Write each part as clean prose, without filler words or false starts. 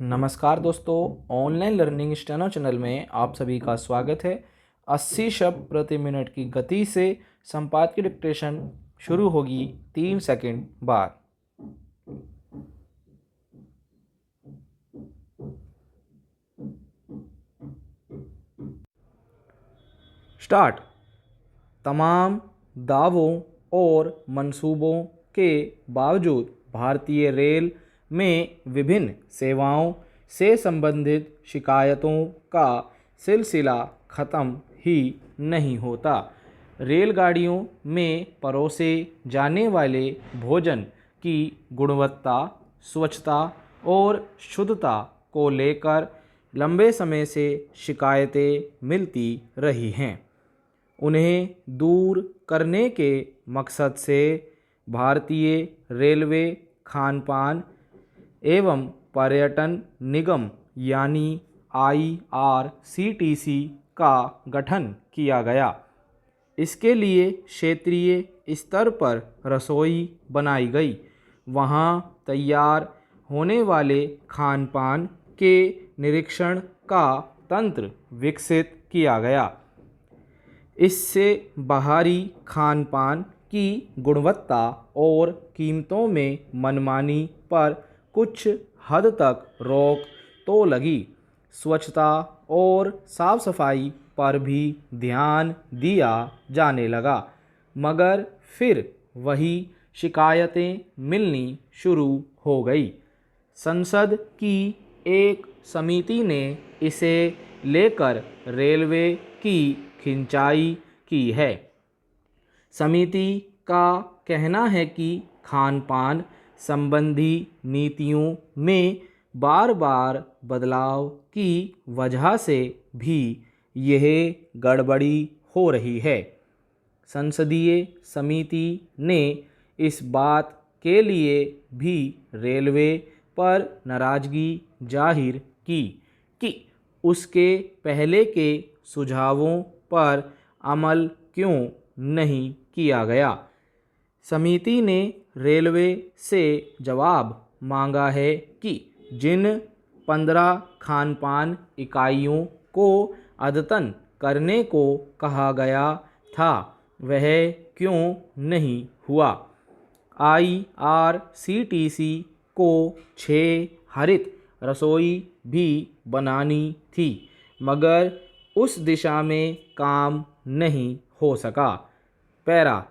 नमस्कार दोस्तों, online learning steno channel में आप सभी का स्वागत है। 80 शब्द प्रति मिनट की गति से संपादकीय डिक्टेशन शुरू होगी 3 सेकंड बाद। स्टार्ट। तमाम दावों और मंसूबों के बावजूद भारतीय रेल में विभिन्न सेवाओं से संबंधित शिकायतों का सिलसिला ख़त्म ही नहीं होता। रेलगाड़ियों में परोसे जाने वाले भोजन की गुणवत्ता, स्वच्छता और शुद्धता को लेकर लंबे समय से शिकायतें मिलती रही हैं। उन्हें दूर करने के मकसद से भारतीय रेलवे खान-पान एवं पर्यटन निगम यानी IRCTC का गठन किया गया। इसके लिए क्षेत्रीय स्तर पर रसोई बनाई गई। वहाँ तैयार होने वाले खान-पान के निरीक्षण का तंत्र विकसित किया गया। इससे बाहरी खान-पान की गुणवत्ता और कीमतों में मनमानी पर कुछ हद तक रोक तो लगी। स्वच्छता और साफ सफाई पर भी ध्यान दिया जाने लगा, मगर फिर वही शिकायतें मिलनी शुरू हो गई। संसद की एक समिति ने इसे लेकर रेलवे की खिंचाई की है। समिति का कहना है कि खान-पान संबंधी नीतियों में बार बार बदलाव की वजह से भी यह गड़बड़ी हो रही है। संसदीय समिति ने इस बात के लिए भी रेलवे पर नाराजगी जाहिर की कि उसके पहले के सुझावों पर अमल क्यों नहीं किया गया। समिति ने रेलवे से जवाब मांगा है कि जिन 15 खान-पान इकाइयों को अद्यतन करने को कहा गया था, वह क्यों नहीं हुआ। IRCTC को 6 हरित रसोई भी बनानी थी, मगर उस दिशा में काम नहीं हो सका। पैरा।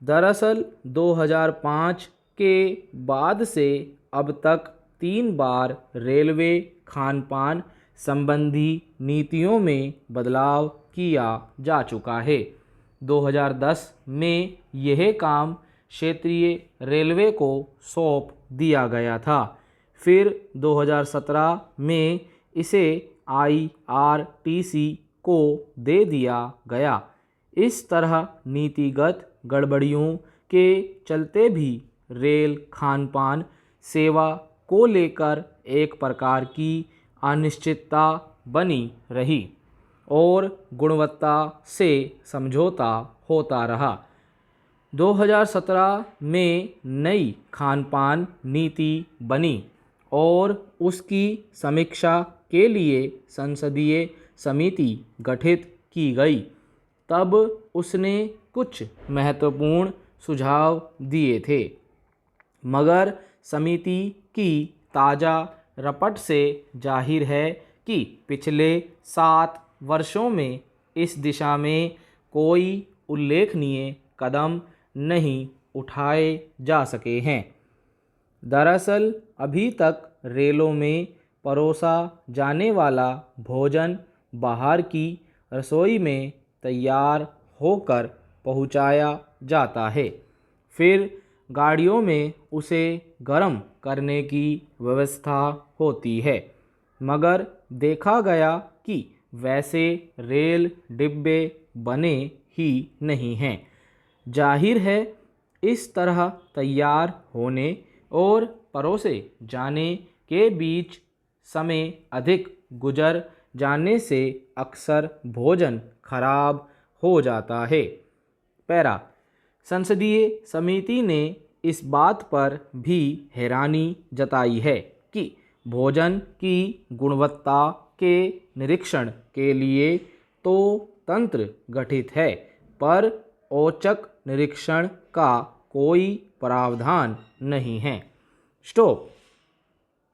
दरअसल 2005 के बाद से अब तक 3 बार रेलवे खान-पान संबंधी नीतियों में बदलाव किया जा चुका है। 2010 में यह काम क्षेत्रीय रेलवे को सौंप दिया गया था। फिर 2017 में इसे IRTC को दे दिया गया। इस तरह नीतिगत गड़बड़ियों के चलते भी रेल खान-पान सेवा को लेकर एक प्रकार की अनिश्चितता बनी रही और गुणवत्ता से समझौता होता रहा। 2017 में नई खान-पान नीति बनी और उसकी समीक्षा के लिए संसदीय समिति गठित की गई। तब उसने कुछ महत्वपूर्ण सुझाव दिए थे, मगर समिति की ताज़ा रिपोर्ट से जाहिर है कि पिछले 7 वर्षों में इस दिशा में कोई उल्लेखनीय कदम नहीं उठाए जा सके हैं। दरअसल अभी तक रेलों में परोसा जाने वाला भोजन बाहर की रसोई में तैयार होकर पहुंचाया जाता है। फिर गाड़ियों में उसे गर्म करने की व्यवस्था होती है, मगर देखा गया कि वैसे रेल डिब्बे बने ही नहीं हैं। जाहिर है इस तरह तैयार होने और परोसे जाने के बीच समय अधिक गुजर जाने से अक्सर भोजन खराब हो जाता है। पैरा। संसदीय समिति ने इस बात पर भी हैरानी जताई है कि भोजन की गुणवत्ता के निरीक्षण के लिए तो तंत्र गठित है, पर औचक निरीक्षण का कोई प्रावधान नहीं है। स्टॉप।